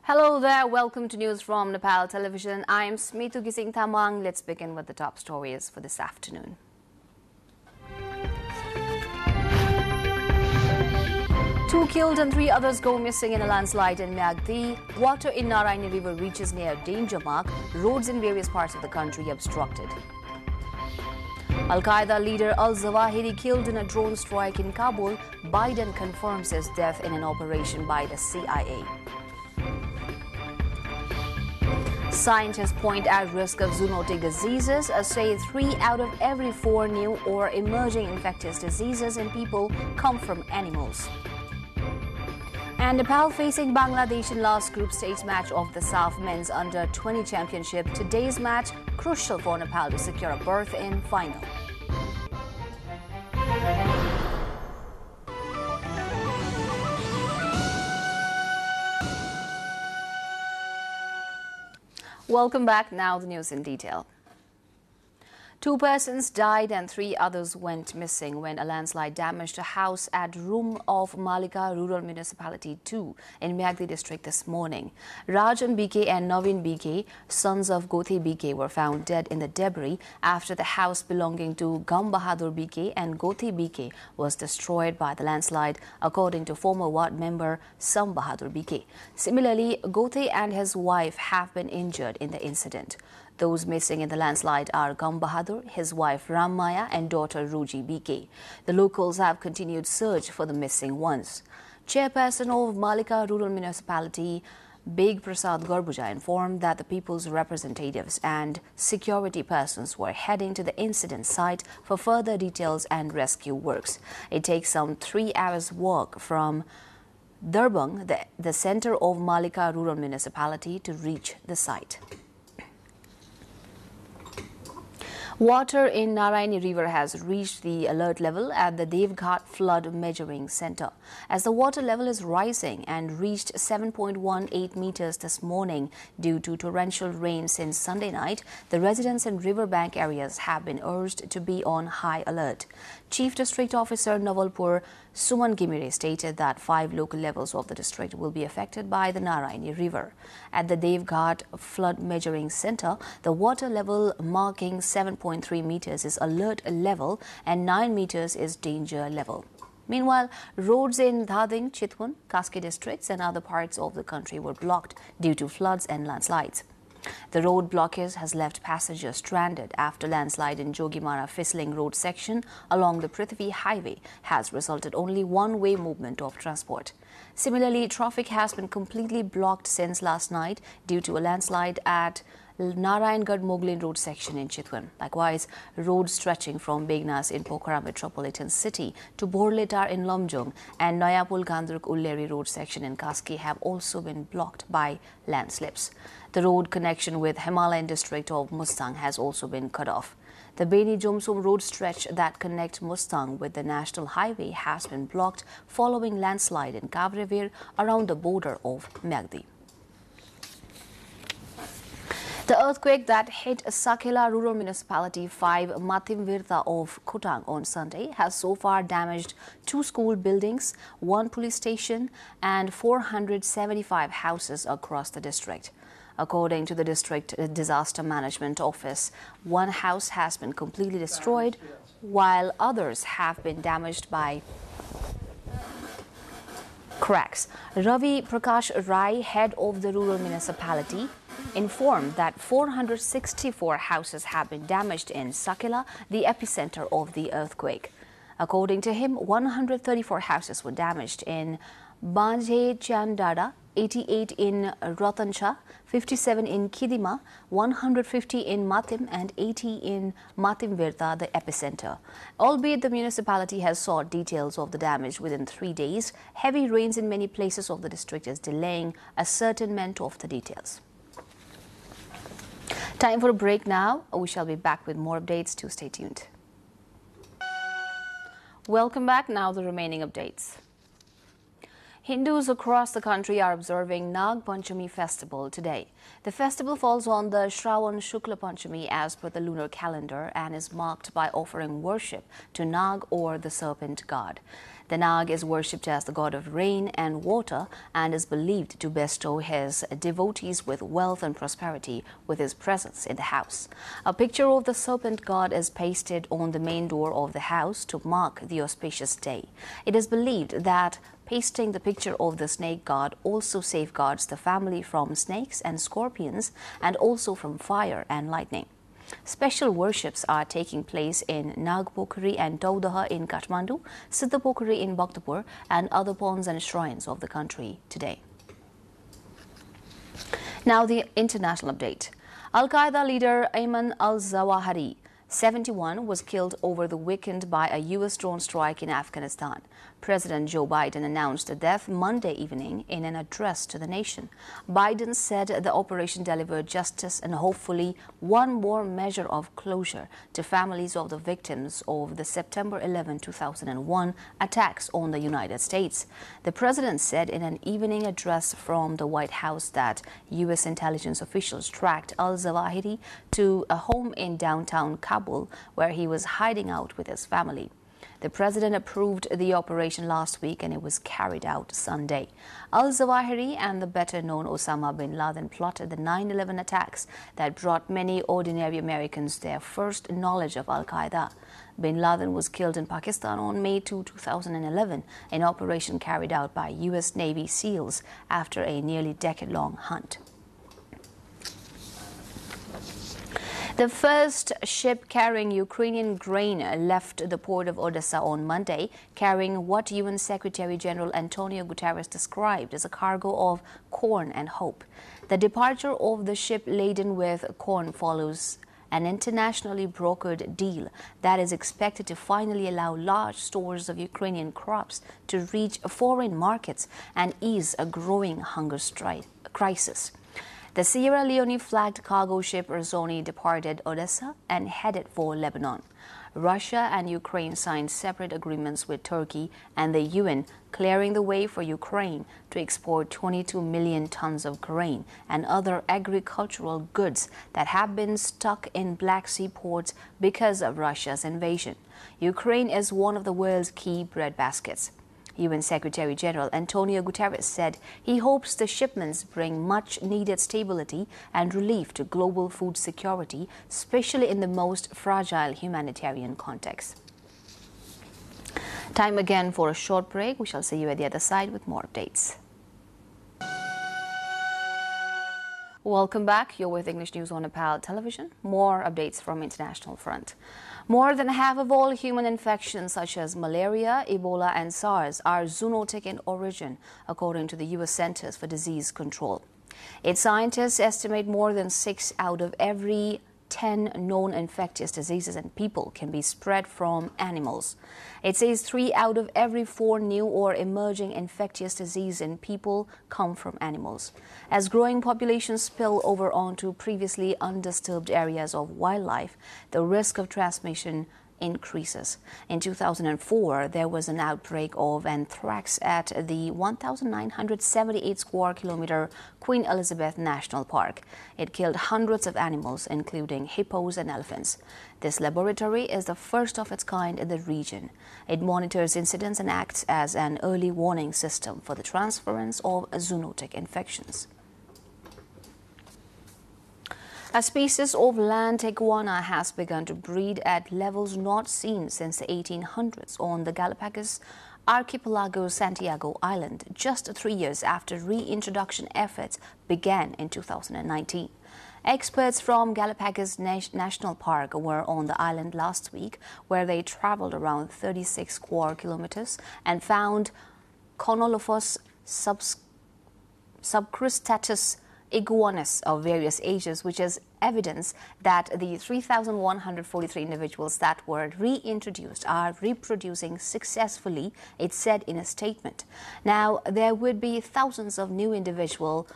Hello there, welcome to News from Nepal Television. I'm Smitu Gising Thamang. Let's begin with the top stories for this afternoon. Two killed and 3 others go missing in a landslide in Myagdi. Water in Narayani River reaches near danger mark. Roads in various parts of the country obstructed. Al-Qaeda leader Al-Zawahiri killed in a drone strike in Kabul. Biden confirms his death in an operation by the CIA. Scientists point at risk of zoonotic diseases, say 3 out of every 4 new or emerging infectious diseases in people come from animals. And Nepal facing Bangladesh in last group stage match of the SAF Men's Under-20 Championship. Today's match crucial for Nepal to secure a berth in final. Welcome back. Now the news in detail. 2 persons died and 3 others went missing when a landslide damaged a house at Room of Malika Rural Municipality 2 in Myagdi district this morning. Rajan BK and Navin BK, sons of Gothi BK, were found dead in the debris after the house belonging to Gam Bahadur BK and Gothi BK was destroyed by the landslide, according to former ward member Sam Bahadur BK. Similarly, Gothi and his wife have been injured in the incident. Those missing in the landslide are Gam Bahadur, his wife Ram Maya and daughter Ruji BK. The locals have continued search for the missing ones. Chairperson of Malika Rural Municipality, Beg Prasad Garbuja, informed that the people's representatives and security persons were heading to the incident site for further details and rescue works. It takes some 3 hours walk from Darbang, the center of Malika Rural Municipality, to reach the site. Water in Narayani River has reached the alert level at the Devghat Flood Measuring Center. As the water level is rising and reached 7.18 meters this morning due to torrential rain since Sunday night, the residents in riverbank areas have been urged to be on high alert. Chief District Officer Navalpur Suman Gimire stated that 5 local levels of the district will be affected by the Narayani River. At the Devghat Flood Measuring Center, the water level marking 7.3 meters is alert level and 9 meters is danger level. Meanwhile, roads in Dhading, Chitwan, Kaski districts and other parts of the country were blocked due to floods and landslides. The road blockage has left passengers stranded after landslide in Jogimara Fisling Road section along the Prithvi Highway has resulted only one-way movement of transport. Similarly, traffic has been completely blocked since last night due to a landslide at Narayangarh Moglin Road section in Chitwan. Likewise, roads stretching from Begnas in Pokhara Metropolitan City to Borletar in Lomjong and Nayapul Gandruk Ulleri Road section in Kaski have also been blocked by landslips. The road connection with Himalayan district of Mustang has also been cut off. The Beni Jomsum road stretch that connects Mustang with the national highway has been blocked following landslide in Kavrevir around the border of Myagdi. The earthquake that hit Sakela Rural Municipality 5 Matimvirtha of Khotang on Sunday has so far damaged 2 school buildings, 1 police station and 475 houses across the district. According to the District Disaster Management Office, 1 house has been completely destroyed, while others have been damaged by cracks. Ravi Prakash Rai, head of the rural municipality, informed that 464 houses have been damaged in Sakela, the epicenter of the earthquake. According to him, 134 houses were damaged in Banjhe Chandada, 88 in Ratancha, 57 in Kidima, 150 in Matim and 80 in Matimvirtha, the epicenter. Albeit the municipality has sought details of the damage within 3 days, heavy rains in many places of the district is delaying ascertainment of the details. Time for a break now. We shall be back with more updates, to stay tuned. Welcome back. Now the remaining updates. Hindus across the country are observing Nag Panchami festival today. The festival falls on the Shravan Shukla Panchami as per the lunar calendar and is marked by offering worship to Nag, or the serpent god. The Nag is worshipped as the god of rain and water and is believed to bestow his devotees with wealth and prosperity with his presence in the house. A picture of the serpent god is pasted on the main door of the house to mark the auspicious day. It is believed that pasting the picture of the snake god also safeguards the family from snakes and scorpions and also from fire and lightning. Special worships are taking place in Nagpokhari and Daudaha in Kathmandu, Siddhapokhari in Bhaktapur and other ponds and shrines of the country today. Now the international update. Al-Qaeda leader Ayman al-Zawahiri, 71, was killed over the weekend by a U.S. drone strike in Afghanistan. President Joe Biden announced the death Monday evening in an address to the nation. Biden said the operation delivered justice and hopefully one more measure of closure to families of the victims of the September 11, 2001 attacks on the United States. The president said in an evening address from the White House that U.S. intelligence officials tracked al-Zawahiri to a home in downtown Kabul where he was hiding out with his family. The president approved the operation last week and it was carried out Sunday. Al-Zawahiri and the better-known Osama bin Laden plotted the 9/11 attacks that brought many ordinary Americans their first knowledge of Al-Qaeda. Bin Laden was killed in Pakistan on May 2, 2011, an operation carried out by U.S. Navy SEALs after a nearly decade-long hunt. The first ship carrying Ukrainian grain left the port of Odessa on Monday, carrying what UN Secretary General Antonio Guterres described as a cargo of corn and hope. The departure of the ship laden with corn follows an internationally brokered deal that is expected to finally allow large stores of Ukrainian crops to reach foreign markets and ease a growing hunger crisis. The Sierra Leone-flagged cargo ship Razoni departed Odessa and headed for Lebanon. Russia and Ukraine signed separate agreements with Turkey and the UN, clearing the way for Ukraine to export 22 million tons of grain and other agricultural goods that have been stuck in Black Sea ports because of Russia's invasion. Ukraine is one of the world's key breadbaskets. UN Secretary General Antonio Guterres said he hopes the shipments bring much-needed stability and relief to global food security, especially in the most fragile humanitarian context. Time again for a short break. We shall see you at the other side with more updates. Welcome back. You're with English News on Nepal Television. More updates from international front. More than half of all human infections such as malaria, Ebola and SARS are zoonotic in origin, according to the U.S. Centers for Disease Control. Its scientists estimate more than 6 out of every 10 known infectious diseases in people can be spread from animals. It says 3 out of every 4 new or emerging infectious diseases in people come from animals. As growing populations spill over onto previously undisturbed areas of wildlife, the risk of transmission increases. In 2004, there was an outbreak of anthrax at the 1,978 square kilometer Queen Elizabeth National Park. It killed hundreds of animals, including hippos and elephants. This laboratory is the first of its kind in the region. It monitors incidents and acts as an early warning system for the transference of zoonotic infections. A species of land iguana has begun to breed at levels not seen since the 1800s on the Galapagos archipelago Santiago Island, just 3 years after reintroduction efforts began in 2019. Experts from Galapagos National Park were on the island last week, where they traveled around 36 square kilometers and found Conolophus subcristatus iguanas of various ages, which is evidence that the 3,143 individuals that were reintroduced are reproducing successfully, it said in a statement. Now, there would be thousands of new individuals,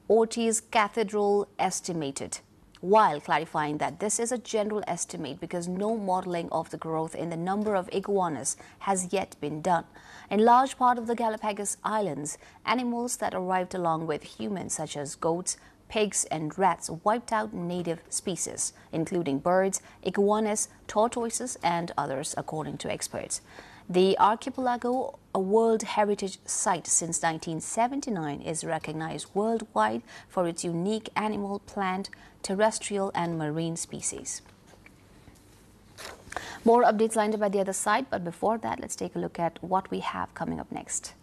Ortiz Cathedral estimated, while clarifying that this is a general estimate because no modeling of the growth in the number of iguanas has yet been done. In large part of the Galapagos Islands, animals that arrived along with humans such as goats, pigs and rats wiped out native species, including birds, iguanas, tortoises and others, according to experts. The archipelago, a World Heritage Site since 1979, is recognized worldwide for its unique animal, plant, terrestrial and marine species. More updates lined up at the other side, but before that, let's take a look at what we have coming up next.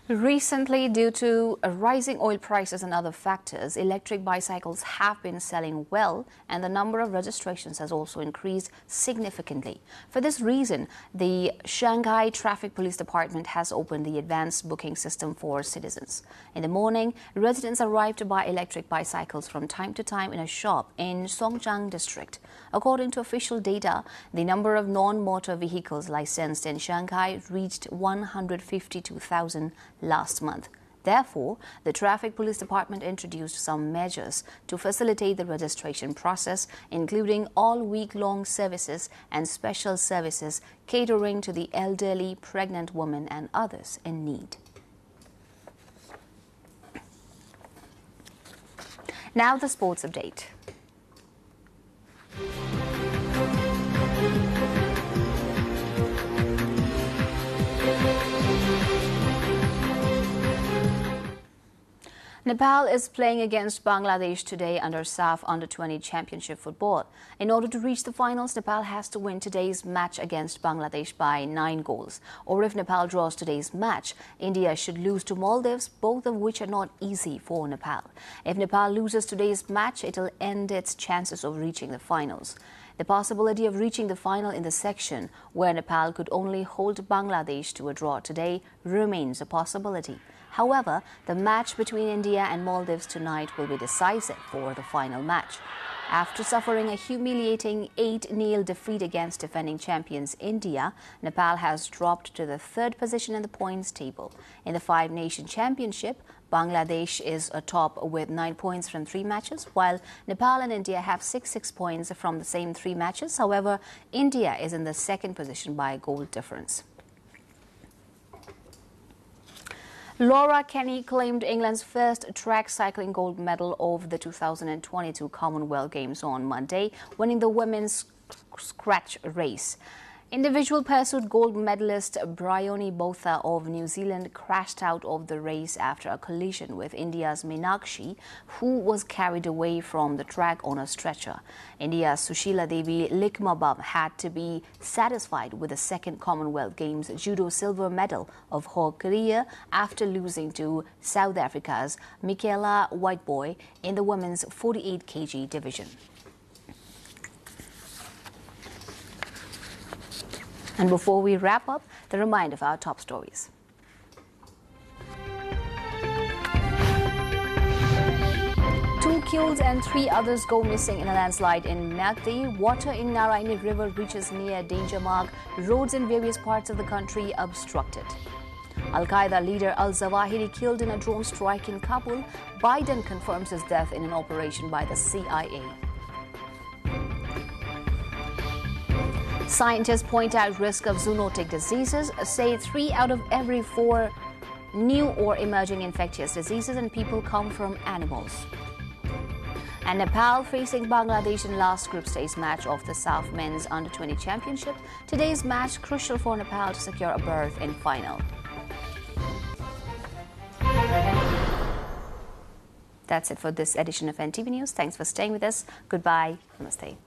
Recently, due to rising oil prices and other factors, electric bicycles have been selling well, and the number of registrations has also increased significantly. For this reason, the Shanghai Traffic Police Department has opened the advanced booking system for citizens. In the morning, residents arrive to buy electric bicycles from time to time in a shop in Songjiang district. According to official data, the number of non-motor vehicles licensed in Shanghai reached 152,000 last month. Therefore, the Traffic Police Department introduced some measures to facilitate the registration process, including all week-long services and special services catering to the elderly, pregnant women and others in need. Now the sports update. Nepal is playing against Bangladesh today under SAF Under-20 Championship football. In order to reach the finals, Nepal has to win today's match against Bangladesh by 9 goals. Or if Nepal draws today's match, India should lose to Maldives, both of which are not easy for Nepal. If Nepal loses today's match, it will end its chances of reaching the finals. The possibility of reaching the final in the section where Nepal could only hold Bangladesh to a draw today remains a possibility. However, the match between India and Maldives tonight will be decisive for the final match. After suffering a humiliating 8-0 defeat against defending champions India, Nepal has dropped to the 3rd position in the points table. In the Five-Nation Championship, Bangladesh is atop with 9 points from 3 matches, while Nepal and India have 6 points from the same 3 matches. However, India is in the 2nd position by a goal difference. Laura Kenny claimed England's first track cycling gold medal of the 2022 Commonwealth Games on Monday, winning the women's scratch race. Individual pursuit gold medalist Bryony Botha of New Zealand crashed out of the race after a collision with India's Meenakshi, who was carried away from the track on a stretcher. India's Sushila Devi Likmabam had to be satisfied with the 2nd Commonwealth Games judo silver medal of her career after losing to South Africa's Michaela Whiteboy in the women's 48 kg division. And before we wrap up, the reminder of our top stories. Two killed and 3 others go missing in a landslide in Magdi. Water in Narayani River reaches near danger mark. Roads in various parts of the country obstructed. Al-Qaeda leader Al-Zawahiri killed in a drone strike in Kabul. Biden confirms his death in an operation by the CIA. Scientists point out risk of zoonotic diseases, say 3 out of every 4 new or emerging infectious diseases in people come from animals. And Nepal facing Bangladesh in last group stage match of the SAF Men's Under-20 Championship. Today's match crucial for Nepal to secure a berth in final. That's it for this edition of NTV News. Thanks for staying with us. Goodbye. Namaste.